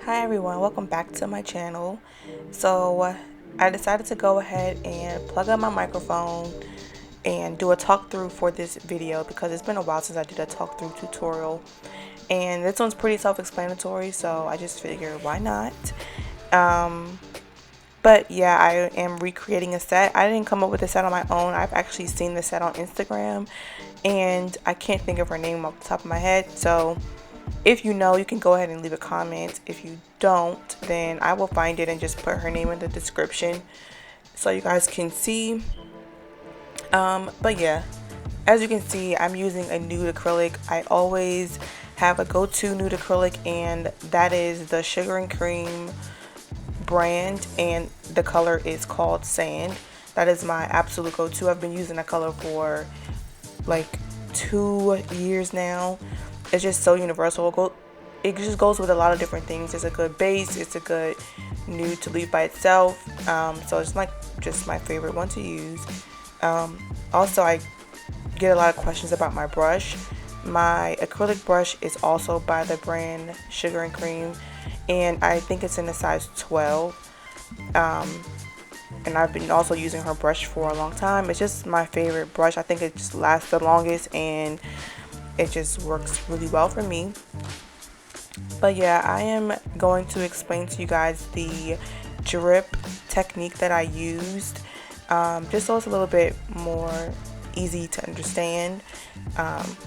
Hi everyone, welcome back to my channel. So I decided to go ahead and plug up my microphone and do a talk through for this video because it's been a while since I did a talk through tutorial, and this one's pretty self-explanatory, so I just figured why not. But yeah, I am recreating a set. I didn't come up with the set on my own. I've actually seen the set on Instagram and I can't think of her name off the top of my head, so if you know, you can go ahead and leave a comment. If you don't, then I will find it and just put her name in the description so you guys can see. But yeah, as you can see, I'm using a nude acrylic. I always have a go-to nude acrylic, and that is the Sugar and Cream brand, and the color is called Sand. That is my absolute go-to. I've been using that color for like 2 years now. It's just so universal. It just goes with a lot of different things. It's a good base. It's a good nude to leave by itself. So it's like just my favorite one to use. Also, I get a lot of questions about my brush. My acrylic brush is also by the brand Sugar and Cream, and I think it's in a size 12. And I've been also using her brush for a long time. It's just my favorite brush. I think it just lasts the longest and it just works really well for me. But yeah, I am going to explain to you guys the drip technique that I used, just so it's a little bit more easy to understand.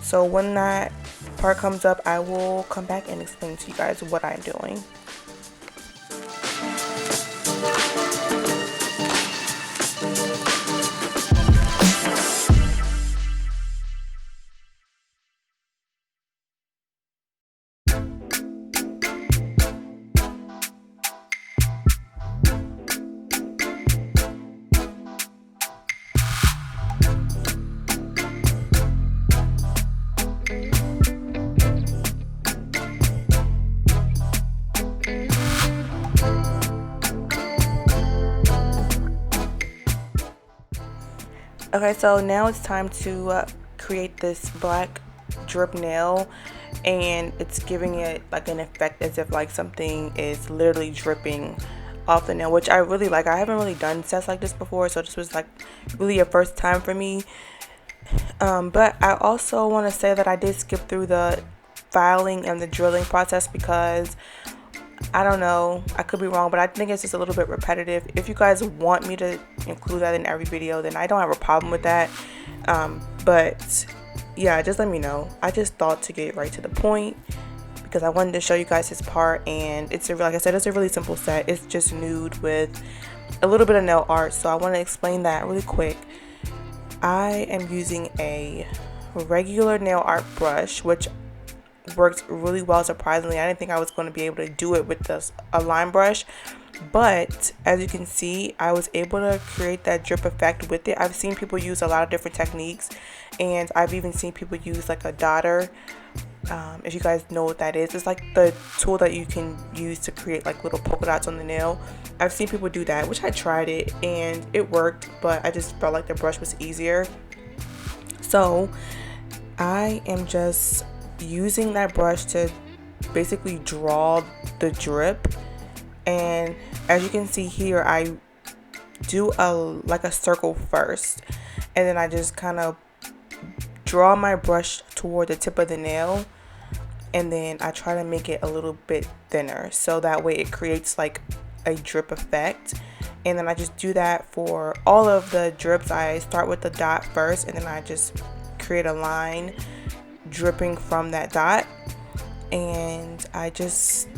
So when that part comes up, I will come back and explain to you guys what I'm doing. Okay, so now it's time to create this black drip nail, and it's giving it like an effect as if like something is literally dripping off the nail, which I really like. I haven't really done sets like this before, so this was like really a first time for me. But I also want to say that I did skip through the filing and the drilling process because I don't know, I could be wrong, but I think it's just a little bit repetitive. If you guys want me to include that in every video, then I don't have a problem with that. But yeah, just let me know. I just thought to get right to the point because I wanted to show you guys this part, and it's like I said, it's a really simple set. It's just nude with a little bit of nail art, so I want to explain that really quick. I am using a regular nail art brush, which works really well, surprisingly. I didn't think I was going to be able to do it with a line brush, but as you can see, I was able to create that drip effect with it. I've seen people use a lot of different techniques, and I've even seen people use like a dotter. If you guys know what that is, it's like the tool that you can use to create like little polka dots on the nail. I've seen people do that, which I tried it and it worked, but I just felt like the brush was easier. So I am just using that brush to basically draw the drip, and as you can see here, I do a circle first, and then I just kind of draw my brush toward the tip of the nail, and then I try to make it a little bit thinner so that way it creates like a drip effect. And then I just do that for all of the drips. I start with the dot first, and then I just create a line dripping from that dot, and I just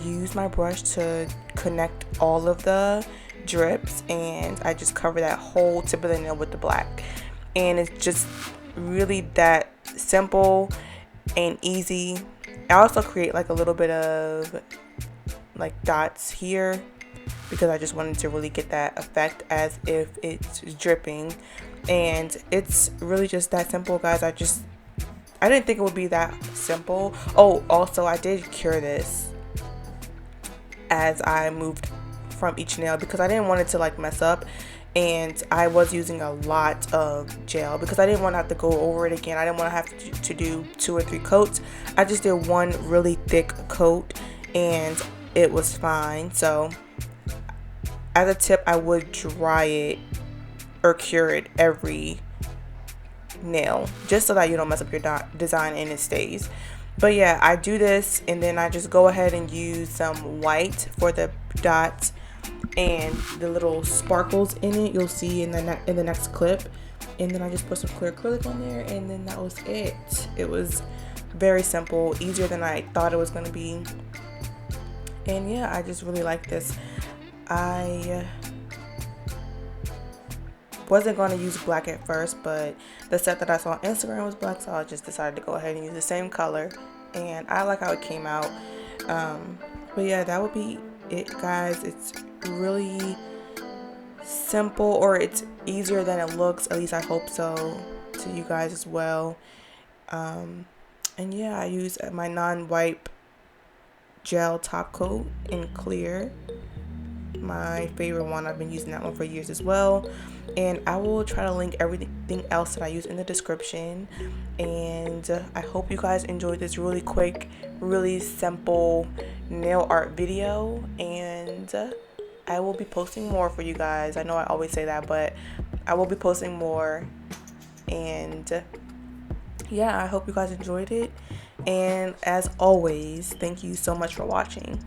use my brush to connect all of the drips, and I just cover that whole tip of the nail with the black. And it's just really that simple and easy. I also create like a little bit of like dots here because I just wanted to really get that effect as if it's dripping, and it's really just that simple, guys. I didn't think it would be that simple. Oh, also I did cure this as I moved from each nail because I didn't want it to like mess up, and I was using a lot of gel because I didn't want to have to go over it again. I didn't want to have to do 2 or 3 coats. I just did one really thick coat, and it was fine. So as a tip, I would dry it or cure it every nail, just so that you don't mess up your design and it stays. But yeah, I do this, and then I just go ahead and use some white for the dots and the little sparkles in it. You'll see in the next clip. And then I just put some clear acrylic on there, and then that was it. It was very simple, easier than I thought it was going to be. And yeah, I just really like this. I wasn't going to use black at first, but the set that I saw on Instagram was black, so I just decided to go ahead and use the same color, and I like how it came out. But yeah, that would be it, guys. It's really simple, or it's easier than it looks, at least I hope so to you guys as well. And yeah, I use my non-wipe gel top coat in clear, my favorite one. I've been using that one for years as well, and I will try to link everything else that I use in the description. And I hope you guys enjoyed this really quick, really simple nail art video, and I will be posting more for you guys. I know I always say that, but I will be posting more. And yeah, I hope you guys enjoyed it, and as always, thank you so much for watching.